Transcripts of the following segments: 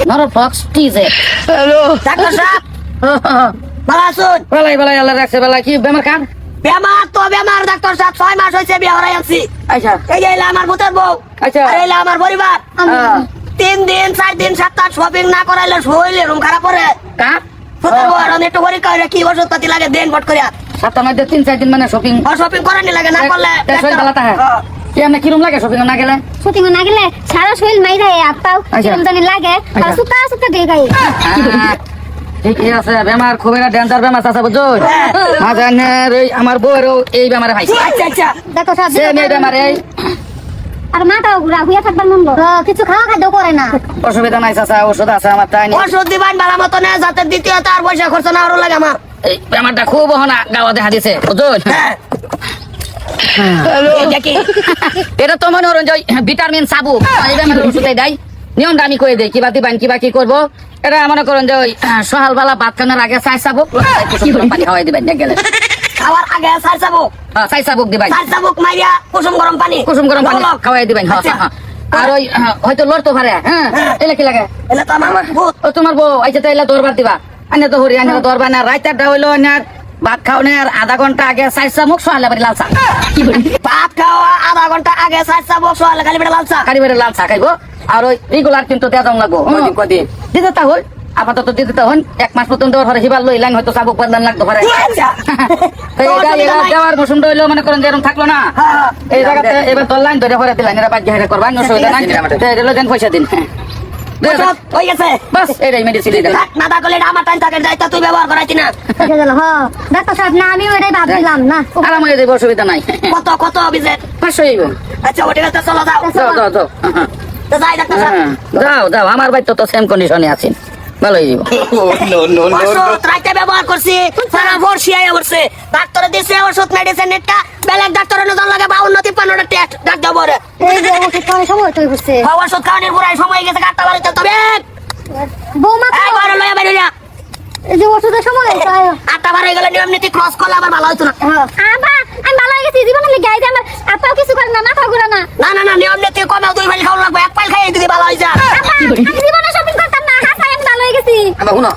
Narrow Fox TJ hello doctor সাহেব ভালো আছেন? বেলাই বেলাই আল্লাহ রাখছে বেলা কি বেমার খান বেমার ডাক্তার সাহেব 6 মাস হয়েছে বিয়ে হয়ে আছি। আচ্ছা এই যে এলা আমার ভূতের বউ, আচ্ছা। আর এলা আমার পরিবার। 3 দিন 4 দিন সপ্তাহ শপিং না করাইলে শরীরে রুম খারাপ করে। কা ভূতের বউ আর আমি একটু পরীক্ষা করে কি ওষুধ পাতি লাগে দেন ভট করিয়া। সপ্তাহ মধ্যে 3-4 দিন মানে শপিং শপিং করানি লাগে না করলে শরীর ভালো থাকে কি আপনি কিরম লাগে শপিং না গেলে শুটিং না গেলে সারা শরীর মাইরা হাত পাও কিরম জানি লাগে আর সুতা সুতা দিয়ে গায়ে ঠিকই আছে বেমার খুব একটা ডেঞ্জার বেমার চাচা বুঝছো মাঝানের ওই আমার বউয়েরও এই বেমারে পাইছে আচ্ছা আচ্ছা দেখো সব সেম এই বেমারে আর মাথাও ঘুরা হইয়া থাকবার মন কিছু খাওয়া খাদ্য করে না অসুবিধা নাই চাচা ওষুধ আছে আমার তাই নেই ওষুধ দিবান ভালো মতো না যাতে দ্বিতীয়ত আর পয়সা খরচ না আরো লাগে আমার। এই বেমারটা খুব হনা গাওয়া দেখা দিছে বুঝছো হ্যালো এটা কি এটা তো মনে হরণ যে ভিটামিন সাবু এই বেমারের ওষুধে দেয় নিয়মটা আমি করে দেই কিবা দিবান কিবা কি করবো এটা মনে করেন যে ওই সকালবেলা ভাত খানোর আগে চাই চাবুক পানি খাওয়াই দিবেন গেলে খাওয়ার আগে সার চাবুক চাই চাবুক দিবেন মাইরা কুসুম গরম পানি খাওয়াই দিবেন আচ্ছা। আর ওই হয়তো লড়তে পারে হ্যাঁ এলে কি লাগে এলে তো আমার ভূত। ও তোমার বউ আইছে তো এলে দরবার দিবা আনে তো হরি আনে দরবার না রাইতারটা হইলো আনার ভাত খাওয়ানে আর আধা ঘন্টা আগে চাই চামুক সোয়ালে বাড়ি লাল চা ভাত খাওয়া আধা ঘন্টা আগে সার চাবুক সোয়ালে খালি বেটা লাল চা। কারি বেড়ে লাল চা খাইবো আর ওই রেগুলার কিন্তু দেওয়া দাম লাগবো কদিন দিতে তা হই আপাতত দিতে তা হন 1 মাস মতন দেওয়ার পরে হিবার লই লাইন হয়তো চাবুক পান লাগতে পারে আচ্ছা। তো এটা এরা দেওয়ার মৌসুমটা হইলো মনে করেন যে এরকম থাকলো না হ্যাঁ। এই জায়গাতে এবার তোর লাইন ধরে পরে দিলেন এরা বাজ্য হেরে করবা অসুবিধা নাই রেলো দেন পয়সা দিন ওষুধ হয়ে গেছে। বাস এটাই মেডিসিন না তা করলে এটা আমার টাইম থাকে দায়িত্ব তুই ব্যবহার করাইছি না। ডাক্তার সাহেব না আমি ওইটাই ভাবছিলাম না আরাম হয়ে যাবে অসুবিধা নাই কত কত অভিজিৎ? 500 হইব আচ্ছা ওটি তো চলো যাও যাও যাও যাও তো যাই ডাক্তার সাহেব। যাও যাও আমার বাড়ি তো সেম কন্ডিশনে আছেন ভালো হয়ে যাব ওষুধ রাইতে ব্যবহার করছি সারা বর্ষি আয়া করছে ডাক্তারে দিছে ওষুধ মেডিসিন নেটটা বেলেগ ডাক্তারের নজর লাগে 52-53টা টেস্ট ডাক্তার বলে এই যে ওষুধ খাওয়ার সময় তুই বুঝছে ওষুধ খাওয়ানোর পুরাই সময় গেছে কাটতে পারিতে তবে বৌমা এই বড় লয়া বেরিয়ে যা। এই যে ওষুধের সময় আটটা বার হয়ে গেলে নিয়ম নীতি ক্রস করলে আবার ভালো হইতো না। আবা আমি ভালো হয়ে গেছি জীবনে লেগে আইছে আমার আপাও কিছু করে না মাথা ঘুরে না না না না নিয়ম নীতি কমাও 2 ফাইল খাওয়া লাগবে 1 ফাইল খাইয়ে দিদি ভালো হয়ে যা। আমি জীবনে শপিং করতাম না হাসাই আমি ভালো হয়ে গেছি আবার শুনো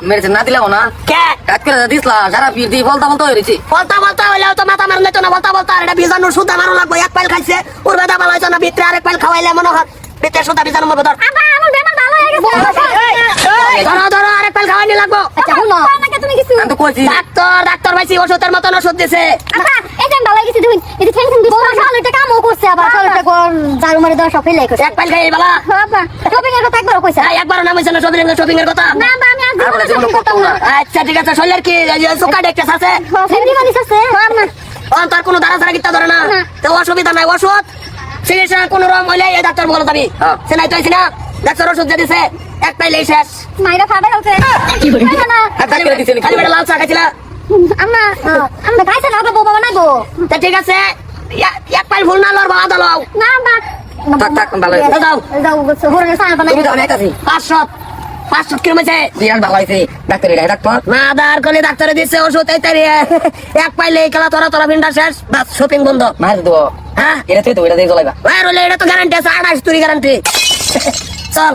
মেডিসিন না দিলাম না কে কাজ করে দিসলা সারা পির দিয়ে বলতা বলতা হয়েছি বলতা বলতা হইলেও তো মাথা মারলে তো না বলতা বলতা আর এটা বীজাণু সুদা মারো লাগবে 1 ফাইল খাইছে ওর বেদা ভালো হইতো না ভিতরে আরেক ফাইল খাওয়াইলে মনে হয় ভিতরে সুদা বীজাণু মরবে ধর আবা আমার বেমার ভালো হয়ে গেছে ধরো ধরো আরেক ফাইল খাওয়াইনি লাগবো। আচ্ছা শুনো আমাকে তুমি কিছু আমি তো কইছি ডাক্তার ভাইছি ওষুধের মতন ওষুধ দিছে। আবা এই যে আমি ভালো হয়ে গেছি তুমি এই যে টেনশন দিছো বৌমা ভালো এটা কামও করছে আবার চলতে কোন জারু মারি দেওয়া সব ফেলে করছে 1 ফাইল খাইয়ে বালা বাবা শপিং এর কথা একবার কইছে একবারও নাম হইছে না শপিং এর কথা। না বা আমি আজ জীবনে শপিং করতাম না আচ্ছা ঠিক আছে শরীরের কি সুকা ডেকটেস আছে ফ্যামিলি মানিস আছে না তার কোনো ধারা ধারা কিতা ধরে না তো অসুবিধা নাই ওষুধ চিকিৎসা কোনো রকম হইলে এই ডাক্তার বলে যাবি সে নাই তো না ডাক্তার ওষুধ দিয়ে দিছে 1 পাইলেই শেষ। মাইরা ফাটা হচ্ছে না খালি বেটা লাল চা খাইছিলা আম্মা আমরা খাইছে না বাবা বানাইবো তা ঠিক আছে 1 পাইল ভুল না লড়বা আদা লও না বা থাক থাক ভালো হয়েছে যাও যাও হরে সারা বানাই তুমি যাও না কাছে 500 কিলো মেছে বিয়ার ভালো হয়েছে ডাক্তার এটা ডাক্তার না আদার কলে ডাক্তারে দিছে ওষুধ এই তারি 1 পাইলে এই খেলা তোরা ভিন্ডা শেষ বাস শপিং বন্ধ মার দেবো হ্যাঁ এটা তুই তো এটা দিয়ে চলাইবা এটা তো গ্যারান্টি আছে 28 তুই গ্যারান্টি চল